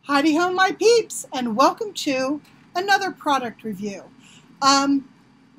Howdy ho, my peeps, and welcome to another product review.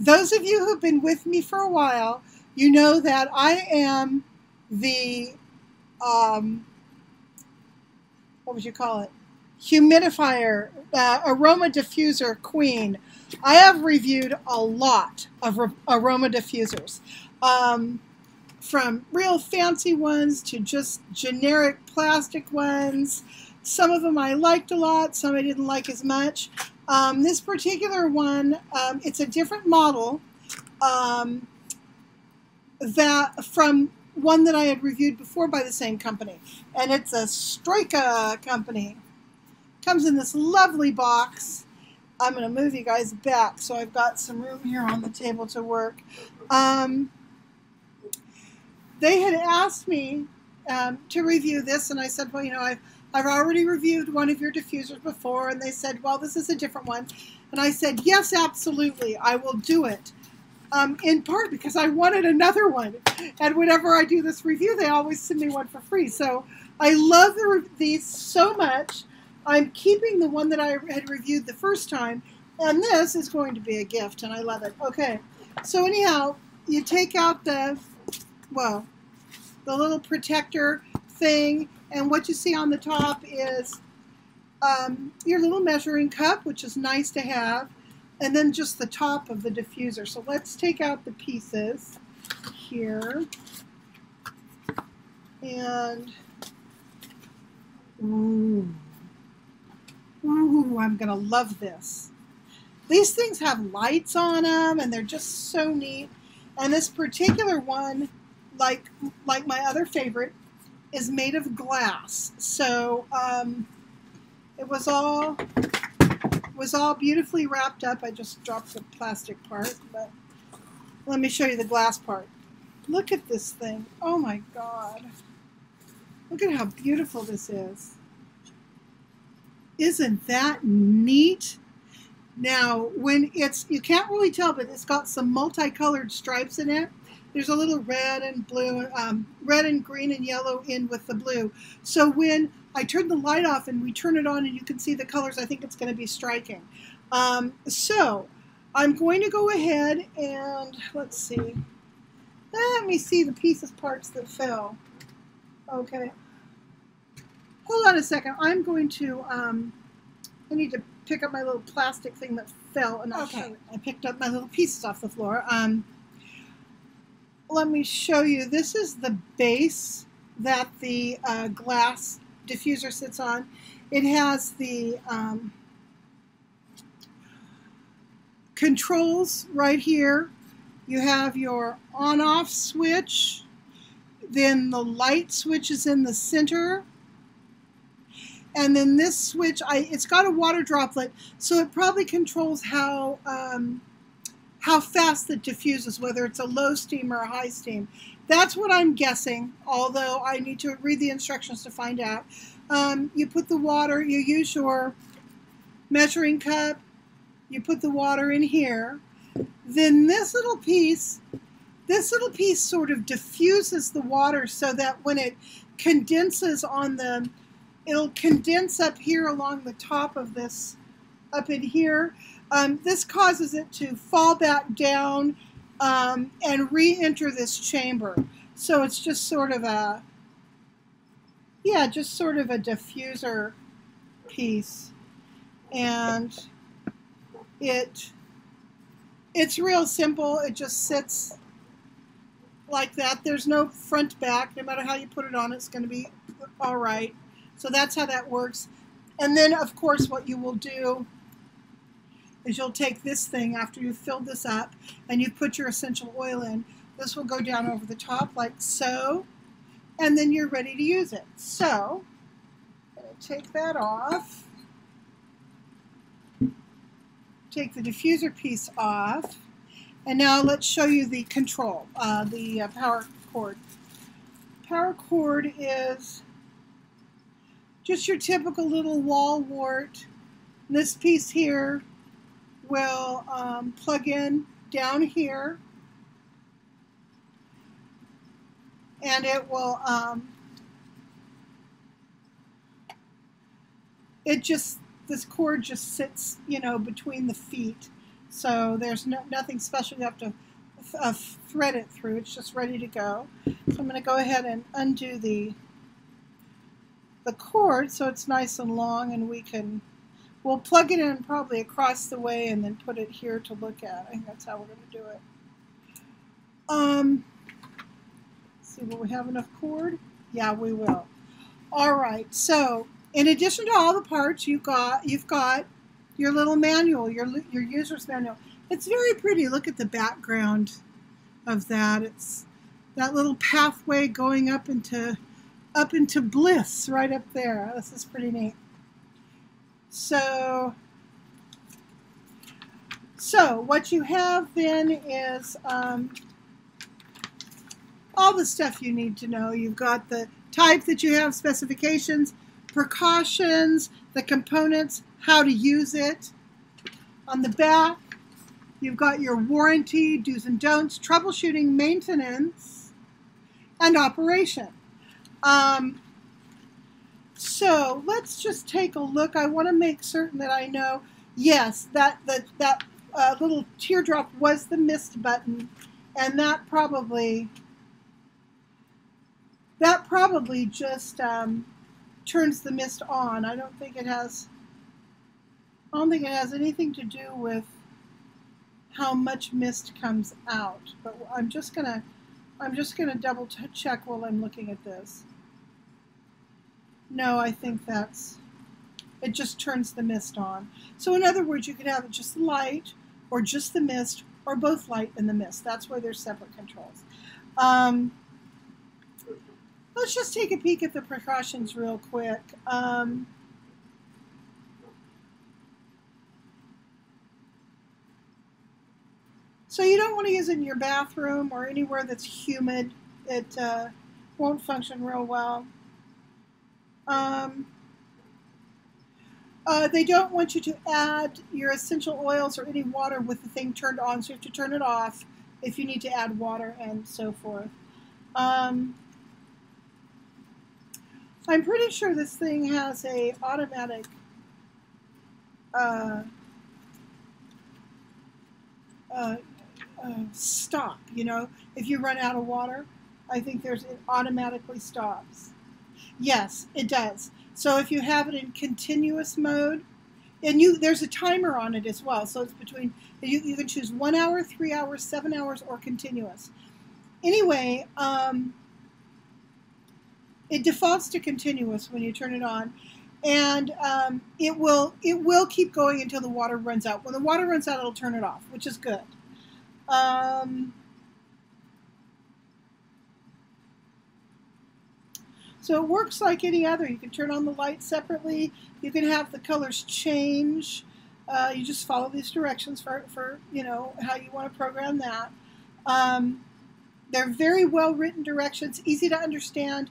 Those of you who've been with me for a while, you know that I am the, what would you call it? Humidifier, Aroma Diffuser queen. I have reviewed a lot of aroma diffusers. From real fancy ones to just generic plastic ones. Some of them I liked a lot, some I didn't like as much. This particular one, it's a different model that from one that I had reviewed before by the same company. And it's a Sztrokia company. Comes in this lovely box. I'm going to move you guys back so I've got some room here on the table to work. They had asked me to review this, and I said, well, you know, I've already reviewed one of your diffusers before, and they said, well, this is a different one. And I said, yes, absolutely, I will do it. In part because I wanted another one. And whenever I do this review, they always send me one for free. So I love these so much. I'm keeping the one that I had reviewed the first time, and this is going to be a gift, and I love it. Okay, so anyhow, you take out the little protector thing, and what you see on the top is your little measuring cup, which is nice to have, and then just the top of the diffuser. So let's take out the pieces here, and ooh, I'm gonna love this. These things have lights on them, and they're just so neat. And this particular one, like my other favorite, is made of glass. So it was all beautifully wrapped up. I just dropped the plastic part, but let me show you the glass part. Look at this thing. Oh my God. Look at how beautiful this is. Isn't that neat? Now, when you can't really tell, but it's got some multicolored stripes in it. There's a little red and blue, red and green and yellow in with the blue. So when I turn the light off and we turn it on and you can see the colors, I think it's going to be striking. So I'm going to go ahead and, let's see. Let me see the parts that fell. Okay. Hold on a second. I'm going to, I need to pick up my little plastic thing that fell. And okay. I picked up my little pieces off the floor. Let me show you. This is the base that the glass diffuser sits on. It has the controls right here. You have your on-off switch. Then the light switch is in the center. And then this switch, it's got a water droplet, so it probably controls how fast it diffuses, whether it's a low steam or a high steam. That's what I'm guessing, although I need to read the instructions to find out. You put the water, you use your measuring cup, you put the water in here. Then this little piece sort of diffuses the water so that when it condenses on the, it'll condense up here along the top of this, up in here. This causes it to fall back down and re-enter this chamber. So it's just sort of a, just sort of a diffuser piece. And it's real simple. It just sits like that. There's no front back. No matter how you put it on, it's going to be all right. So that's how that works. And then, of course, what you will do is you'll take this thing after you've filled this up and you've put your essential oil in. This will go down over the top like so, and then you're ready to use it. So, I'm going to take that off. Take the diffuser piece off. And now let's show you the control, the power cord. Power cord is just your typical little wall wart. This piece here will plug in down here, and it will this cord just sits, you know, between the feet. So there's nothing special you have to thread it through. It's just ready to go. So I'm going to go ahead and undo the cord so it's nice and long, and we'll plug it in probably across the way and then put it here to look at. I think that's how we're going to do it. See, will we have enough cord? Yeah, we will. All right, so in addition to all the parts, you've got your little manual, your user's manual. It's very pretty. Look at the background of that. It's that little pathway going up into bliss right up there. This is pretty neat. So what you have then is all the stuff you need to know. You've got the type that you have, specifications, precautions, the components, how to use it. On the back, you've got your warranty, do's and don'ts, troubleshooting, maintenance, and operation. So let's just take a look. I want to make certain that I know, yes, that little teardrop was the mist button, and that probably just turns the mist on. I don't think it has anything to do with how much mist comes out. But I'm just gonna double check while I'm looking at this. No, I think it just turns the mist on. So in other words, you could have it just light, or just the mist, or both light and the mist. That's why there's separate controls. Let's just take a peek at the precautions real quick. So you don't want to use it in your bathroom or anywhere that's humid. It won't function real well. They don't want you to add your essential oils or any water with the thing turned on, so you have to turn it off if you need to add water and so forth. I'm pretty sure this thing has a automatic stop. You know, if you run out of water, I think it automatically stops. Yes, it does. So if you have it in continuous mode, and there's a timer on it as well. So it's between, you can choose 1 hour, 3 hours, 7 hours, or continuous. Anyway, it defaults to continuous when you turn it on, and it will keep going until the water runs out. When the water runs out, it'll turn it off, which is good. So it works like any other. You can turn on the light separately. You can have the colors change. You just follow these directions for you know, how you want to program that. They're very well written directions, easy to understand.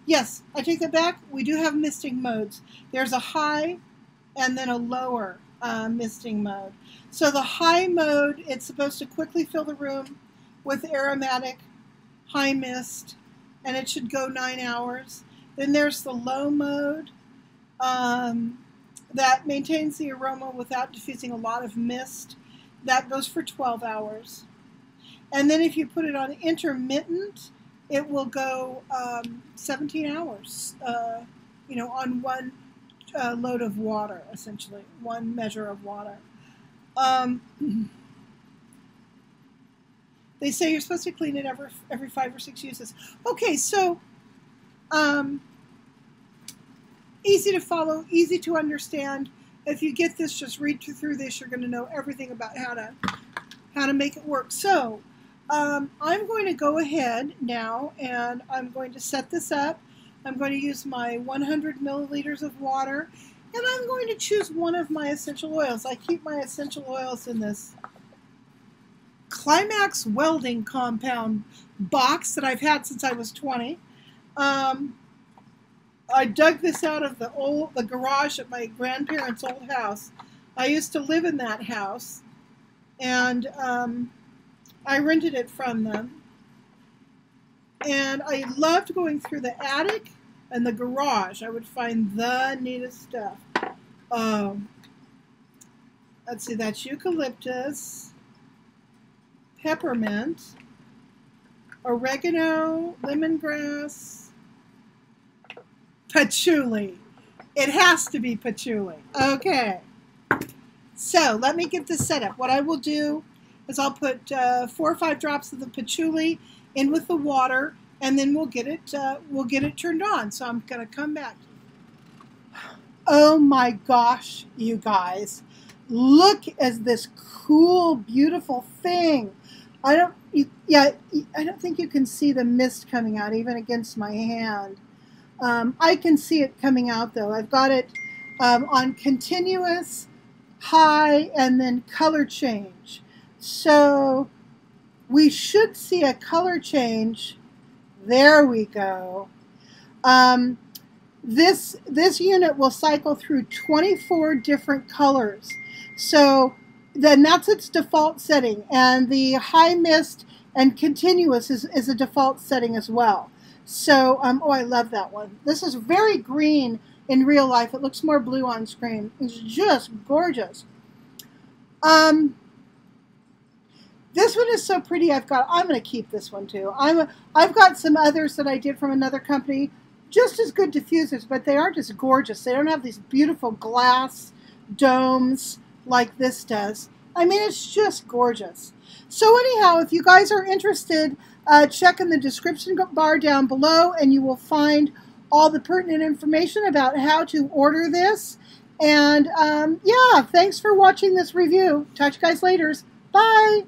Yes, I take that back. We do have misting modes. There's a high and then a lower misting mode. So the high mode, it's supposed to quickly fill the room with aromatic high mist, and it should go 9 hours. Then there's the low mode that maintains the aroma without diffusing a lot of mist. That goes for 12 hours. And then if you put it on intermittent, it will go 17 hours, you know, on one load of water, essentially, one measure of water. They say you're supposed to clean it every 5 or 6 uses. Okay, so easy to follow, easy to understand. If you get this, just read through this. You're going to know everything about how to make it work. So I'm going to go ahead now, and I'm going to set this up. I'm going to use my 100 milliliters of water, and I'm going to choose one of my essential oils. I keep my essential oils in this Climax welding compound box that I've had since I was 20. I dug this out of the garage at my grandparents' old house. I used to live in that house, and I rented it from them. And I loved going through the attic in the garage, I would find the neatest stuff. Let's see, that's eucalyptus, peppermint, oregano, lemongrass, patchouli. It has to be patchouli. Okay. So let me get this set up. What I will do is I'll put 4 or 5 drops of the patchouli in with the water, and then we'll get it turned on. So I'm going to come back. Oh my gosh, you guys. Look at this cool, beautiful thing. I don't think you can see the mist coming out even against my hand. I can see it coming out though. I've got it on continuous, high, and then color change. So we should see a color change. There we go. This unit will cycle through 24 different colors. So then that's its default setting, and the high mist and continuous is a default setting as well. So oh, I love that one. This is very green in real life. It looks more blue on screen. It's just gorgeous. This one is so pretty. I'm going to keep this one too. I've got some others that I did from another company, just as good diffusers, but they aren't as gorgeous. They don't have these beautiful glass domes like this does. I mean, it's just gorgeous. So anyhow, if you guys are interested, check in the description bar down below, and you will find all the pertinent information about how to order this. And yeah, thanks for watching this review. Talk to you guys later. Bye.